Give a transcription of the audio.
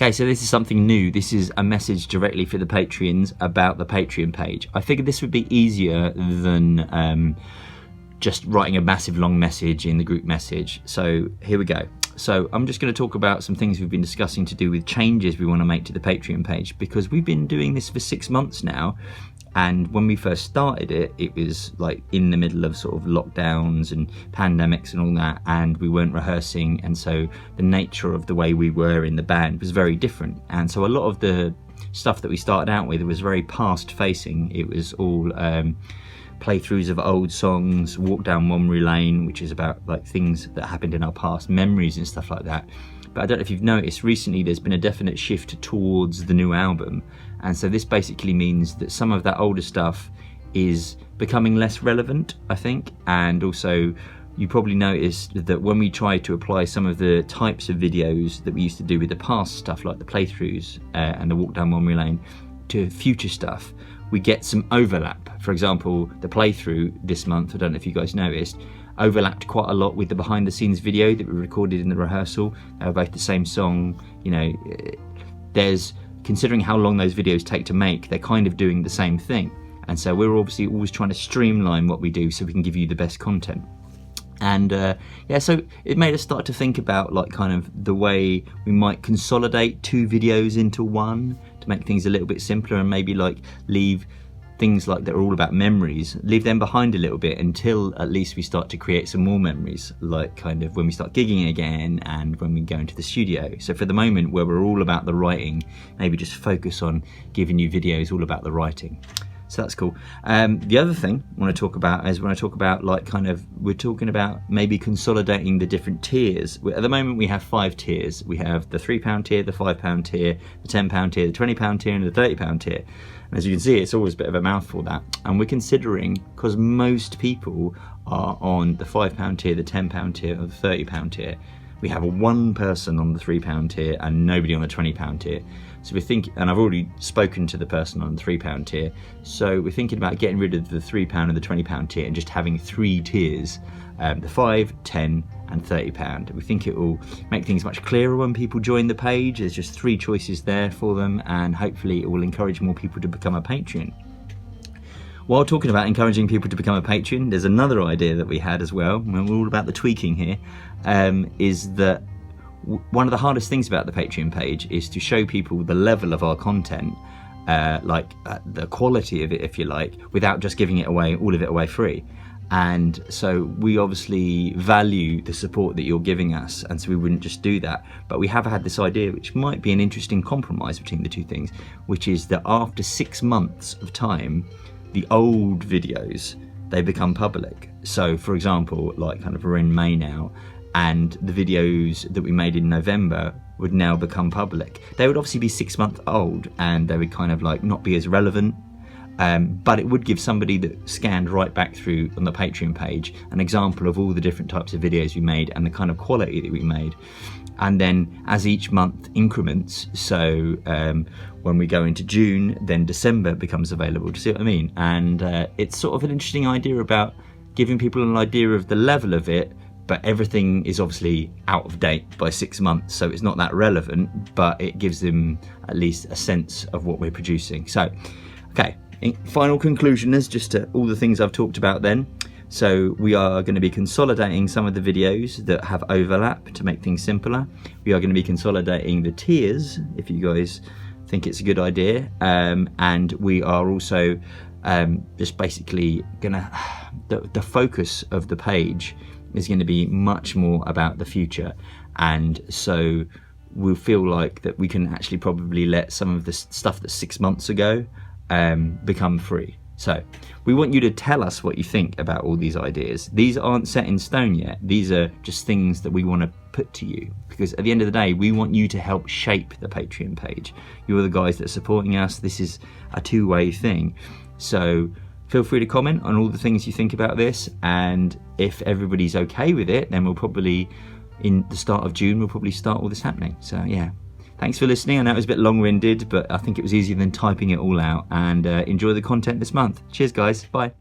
Okay, so this is something new. This is a message directly for the Patreons about the Patreon page. I figured this would be easier than just writing a massive long message in the group message. So here we go. So I'm just going to talk about some things we've been discussing to do with changes we want to make to the Patreon page, because we've been doing this for 6 months now. And when we first started it, it was like in the middle of sort of lockdowns and pandemics and all that, and we weren't rehearsing, and so the nature of the way we were in the band was very different. And so a lot of the stuff that we started out with was very past facing. It was all playthroughs of old songs, Walk Down Memory Lane, which is about like things that happened in our past, memories and stuff like that. But I don't know if you've noticed, recently there's been a definite shift towards the new album, and so this basically means that some of that older stuff is becoming less relevant, I think. And also you probably noticed that when we try to apply some of the types of videos that we used to do with the past stuff, like the playthroughs and the Walk Down Memory Lane, to future stuff, we get some overlap. For example, the playthrough this month, I don't know if you guys noticed, overlapped quite a lot with the behind the scenes video that we recorded in the rehearsal. They were both the same song. You know, considering how long those videos take to make, they're kind of doing the same thing. And so we're obviously always trying to streamline what we do so we can give you the best content. And yeah, so it made us start to think about like kind of the way we might consolidate 2 videos into one to make things a little bit simpler, and maybe like leave things like that are all about memories, leave them behind a little bit until at least we start to create some more memories, like kind of when we start gigging again and when we go into the studio. So for the moment, where we're all about the writing, maybe just focus on giving you videos all about the writing. So that's cool. The other thing I want to talk about is when I talk about like kind of, we're talking about maybe consolidating the different tiers. At the moment we have 5 tiers. We have the £3 tier, the £5 tier, the £10 tier, the £20 tier and the £30 tier. And as you can see, it's always a bit of a mouthful, that. And we're considering, because most people are on the £5 tier, the £10 tier or the £30 tier, we have 1 person on the £3 tier and nobody on the £20 tier. So we're thinking, and I've already spoken to the person on the £3 tier, so we're thinking about getting rid of the £3 and the £20 tier and just having 3 tiers, the £5, £10 and £30. We think it will make things much clearer when people join the page. There's just 3 choices there for them, and hopefully it will encourage more people to become a patron. While talking about encouraging people to become a patron, there's another idea that we had as well, and we're all about the tweaking here, is that one of the hardest things about the Patreon page is to show people the level of our content, the quality of it, if you like, without just giving it away, all of it away free. And so we obviously value the support that you're giving us, and so we wouldn't just do that. But we have had this idea, which might be an interesting compromise between the 2 things, which is that after 6 months of time, the old videos, they become public. So for example, like kind of we're in May now, and the videos that we made in November would now become public. They would obviously be 6 months old and they would kind of like not be as relevant, but it would give somebody that scanned right back through on the Patreon page an example of all the different types of videos we made and the kind of quality that we made. And then as each month increments, so when we go into June, then December becomes available. Do you see what I mean? And it's sort of an interesting idea about giving people an idea of the level of it, but everything is obviously out of date by 6 months, so it's not that relevant, but it gives them at least a sense of what we're producing. So, okay, final conclusion is just all the things I've talked about then. So we are going to be consolidating some of the videos that have overlap to make things simpler. We are going to be consolidating the tiers, if you guys think it's a good idea, and we are also just basically gonna, the focus of the page is going to be much more about the future, and so we'll feel like that we can actually probably let some of the stuff that's 6 months ago become free. So we want you to tell us what you think about all these ideas. These aren't set in stone yet. These are just things that we want to put to you, because at the end of the day, we want you to help shape the Patreon page. You're the guys that are supporting us. This is a 2-way thing. So feel free to comment on all the things you think about this, and if everybody's okay with it, then we'll probably, in the start of June, we'll probably start all this happening. So yeah, thanks for listening. I know it was a bit long-winded, but I think it was easier than typing it all out, and enjoy the content this month. Cheers guys, bye.